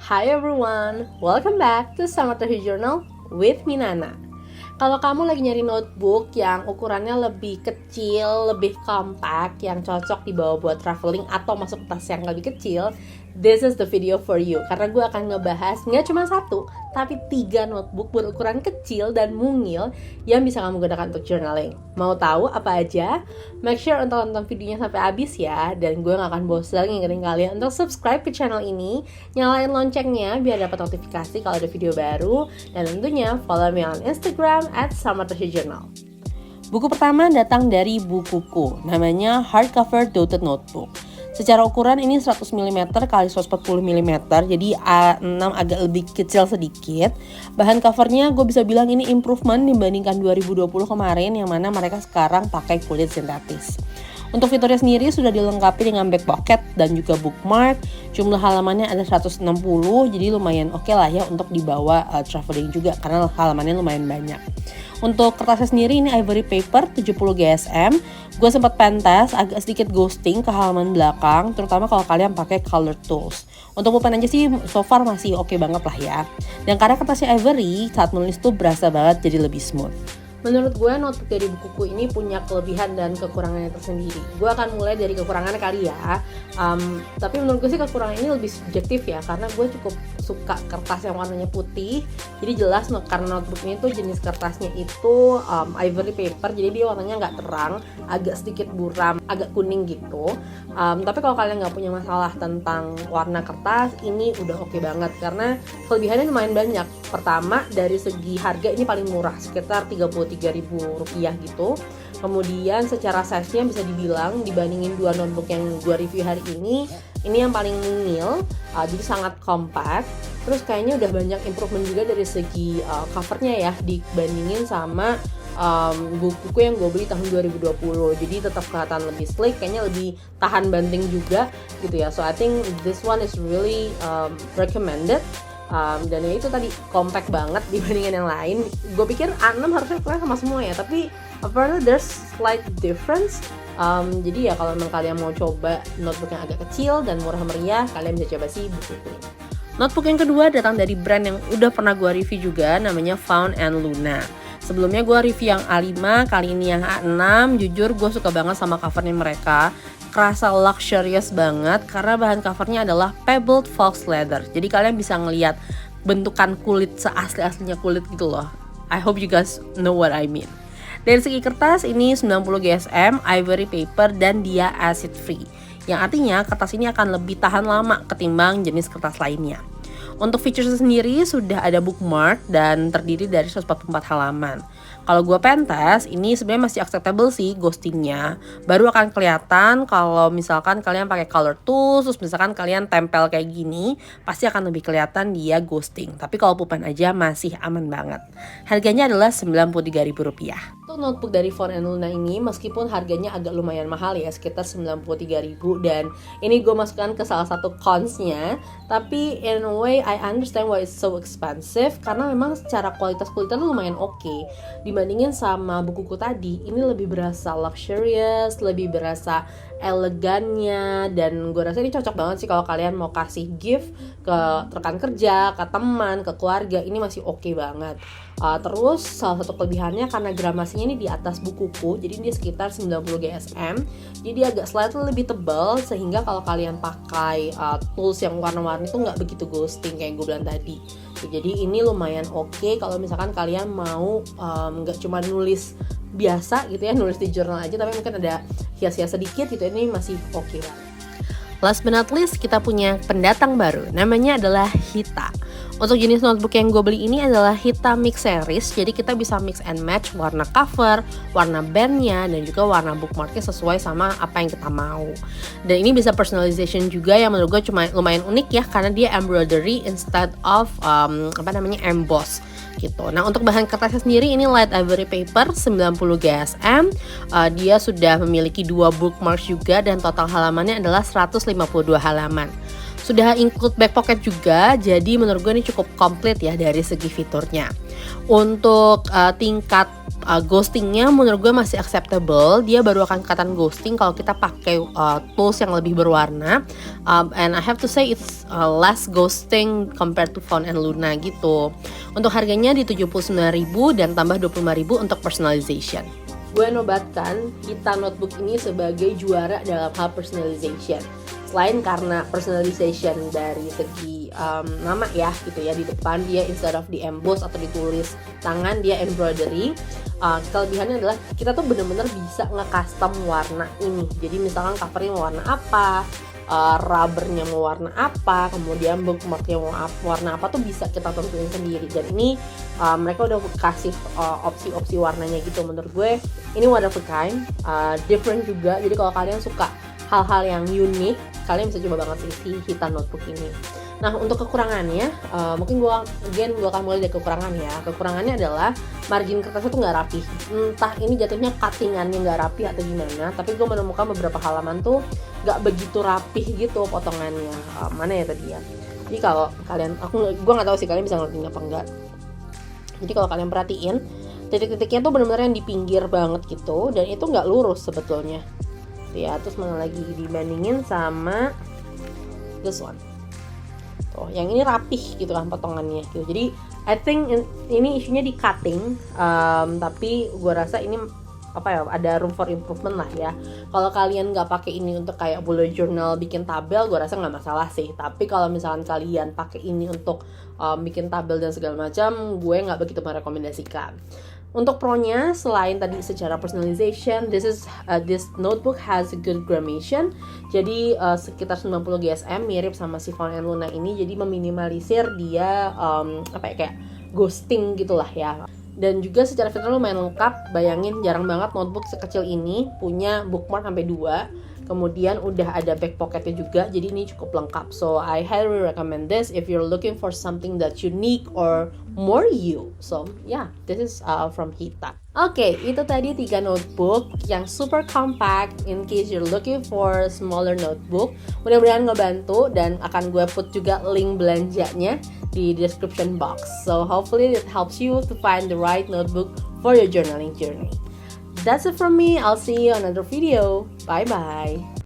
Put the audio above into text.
Hi everyone, welcome back to Samatahhi Journal with Minana. Kalau kamu lagi nyari notebook yang ukurannya lebih kecil, lebih compact, yang cocok dibawa buat traveling atau masuk tas yang lebih kecil, this is the video for you. Karena gue akan ngebahas nggak cuma satu, tapi 3 notebook berukuran kecil dan mungil yang bisa kamu gunakan untuk journaling. Mau tahu apa aja? Make sure untuk nonton videonya sampai habis ya. Dan gue gak akan bosan ngingetin kalian untuk subscribe ke channel ini, nyalain loncengnya biar dapat notifikasi kalau ada video baru, dan tentunya follow me on Instagram @samatahhijournal. Buku pertama datang dari Bukuku, namanya Hardcover Dotted Notebook. Secara ukuran ini 100 mm x 140 mm, jadi A6 agak lebih kecil sedikit. Bahan covernya gue bisa bilang ini improvement dibandingkan 2020 kemarin, yang mana mereka sekarang pakai kulit sintetis. Untuk fiturnya sendiri sudah dilengkapi dengan back pocket dan juga bookmark. Jumlah halamannya ada 160, jadi lumayan oke lah ya untuk dibawa traveling juga karena halamannya lumayan banyak. Untuk kertasnya sendiri ini ivory paper 70 GSM. Gue sempat pentas agak sedikit ghosting ke halaman belakang, terutama kalau kalian pakai color tools. Untuk pulpen aja sih so far masih oke banget lah ya. Dan karena kertasnya ivory, saat nulis tuh berasa banget jadi lebih smooth. Menurut gue notebook dari Bukuku ini punya kelebihan dan kekurangannya tersendiri. Gue akan mulai dari kekurangannya kali ya. Tapi menurut gue sih kekurangan ini lebih subjektif ya, karena gue cukup suka kertas yang warnanya putih. Jadi jelas karena notebook ini tuh jenis kertasnya itu ivory paper, jadi dia warnanya nggak terang, agak sedikit buram, agak kuning gitu. Tapi kalau kalian nggak punya masalah tentang warna kertas, ini udah oke banget karena kelebihannya lumayan banyak. Pertama, dari segi harga ini paling murah, sekitar Rp33.000 gitu. Kemudian secara size-nya bisa dibilang dibandingin 2 notebook yang gue review hari ini yang paling mungil, jadi sangat compact. Terus kayaknya udah banyak improvement juga dari segi covernya ya dibandingin sama buku yang gue beli tahun 2020. Jadi tetap kelihatan lebih sleek, kayaknya lebih tahan banting juga gitu ya. So I think this one is really recommended. Dan ya itu tadi compact banget dibandingin yang lain. Gue pikir A6 harusnya kalian sama semua ya, tapi apparently there's slight difference. Jadi ya kalau memang kalian mau coba notebook yang agak kecil dan murah meriah, kalian bisa coba sih Bukuku ini. Notebook yang kedua datang dari brand yang udah pernah gue review juga, namanya Found and Luna. Sebelumnya gue review yang A5, kali ini yang A6. Jujur gue suka banget sama covernya mereka. Kerasa luxurious banget karena bahan covernya adalah pebbled false leather. Jadi kalian bisa ngelihat bentukan kulit seasli-aslinya kulit gitu loh. I hope you guys know what I mean. Dari segi kertas ini 90 GSM, ivory paper, dan dia acid free. Yang artinya kertas ini akan lebih tahan lama ketimbang jenis kertas lainnya. Untuk features sendiri sudah ada bookmark dan terdiri dari 144 halaman. Kalau gue pentas, ini sebenarnya masih acceptable sih ghostingnya. Baru akan kelihatan kalau misalkan kalian pakai color tools, terus misalkan kalian tempel kayak gini, pasti akan lebih kelihatan dia ghosting. Tapi kalau pulpen aja masih aman banget. Harganya adalah Rp93.000. Untuk notebook dari Found and Luna ini, meskipun harganya agak lumayan mahal ya, sekitar Rp93.000, dan ini gue masukkan ke salah satu cons-nya. Tapi in a way I understand why it's so expensive, karena memang secara kualitas-kualitas tuh lumayan oke. Dibandingin sama Bukuku tadi, ini lebih berasa luxurious, lebih berasa elegannya, dan gue rasa ini cocok banget sih kalau kalian mau kasih gift ke rekan kerja, ke teman, ke keluarga. Ini masih oke banget. Terus salah satu kelebihannya karena gramasinya ini di atas Bukuku, jadi dia sekitar 90 GSM, jadi agak slightly lebih tebal, sehingga kalau kalian pakai tools yang warna-warni itu nggak begitu ghosting kayak gue bilang tadi. Jadi ini lumayan oke kalau misalkan kalian mau nggak cuma nulis biasa gitu ya, nulis di jurnal aja, tapi mungkin ada hias-hias sedikit gitu, ini masih oke lah. Last but not least, kita punya pendatang baru, namanya adalah Hita. Untuk jenis notebook yang gue beli ini adalah Hita Mix Series, jadi kita bisa mix and match warna cover, warna bandnya, dan juga warna bookmarknya sesuai sama apa yang kita mau. Dan ini bisa personalization juga, yang menurut gue cuma lumayan unik ya, karena dia embroidery instead of emboss gitu. Nah, untuk bahan kertasnya sendiri ini light ivory paper 90 GSM. Dia sudah memiliki 2 bookmarks juga, dan total halamannya adalah 152 halaman. Sudah include back pocket juga, jadi menurut gue ini cukup komplit ya dari segi fiturnya. Untuk tingkat ghostingnya menurut gue masih acceptable. Dia baru akan kelihatan ghosting kalau kita pakai tools yang lebih berwarna. And I have to say it's less ghosting compared to Fawn and Luna gitu. Untuk harganya di 79.000 dan tambah 25.000 untuk personalization. Gue nobatkan Hita notebook ini sebagai juara dalam hal personalization. Selain karena personalization dari segi nama ya gitu ya, di depan dia instead of di emboss atau ditulis tangan dia embroidery. Kelebihannya adalah kita tuh bener-bener bisa nge-custom warna ini. Jadi misalkan covernya mau warna apa, rubbernya mau warna apa, kemudian bookmarknya mau warna apa tuh bisa kita tentuin sendiri. Dan ini mereka udah kasih opsi-opsi warnanya gitu. Menurut gue ini one of a kind, different juga. Jadi kalau kalian suka hal-hal yang unik, kalian bisa coba banget sih si Hita notebook ini. Nah, untuk kekurangannya, mungkin gue akan mulai dari kekurangan ya. Kekurangannya adalah margin kertasnya tuh nggak rapi. Entah ini jatuhnya cuttingannya nggak rapi atau gimana, tapi gue menemukan beberapa halaman tuh nggak begitu rapih gitu potongannya. Mana ya tadi ya? Jadi kalau kalian, gue nggak tahu sih kalian bisa ngertiin apa enggak. Jadi kalau kalian perhatiin, titik-titiknya tuh benar-benar yang di pinggir banget gitu, dan itu nggak lurus sebetulnya. Ya, terus mana lagi dibandingin sama this one. Tuh, yang ini rapih gitu kan potongannya gitu. Jadi I think ini isunya di cutting, tapi gue rasa ini apa ya, ada room for improvement lah ya. Kalau kalian nggak pakai ini untuk kayak bullet journal bikin tabel, gue rasa nggak masalah sih. Tapi kalau misalkan kalian pakai ini untuk bikin tabel dan segala macam, gue nggak begitu merekomendasikan. Untuk pro-nya, selain tadi secara personalization, this notebook has a good gradation. Jadi sekitar 90 GSM, mirip sama si Fawn and Luna ini. Jadi meminimalisir dia kayak ghosting gitulah ya. Dan juga secara fitur lumayan lengkap. Bayangin jarang banget notebook sekecil ini punya bookmark sampai 2. Kemudian udah ada back pocketnya juga, jadi ini cukup lengkap. So I highly recommend this if you're looking for something that's unique or more you. So yeah, this is from Hita. Oke, itu tadi 3 notebook yang super compact in case you're looking for smaller notebook. Mudah-mudahan ngebantu, dan akan gue put juga link belanjanya di description box. So hopefully it helps you to find the right notebook for your journaling journey. That's it from me. I'll see you on another video. Bye bye.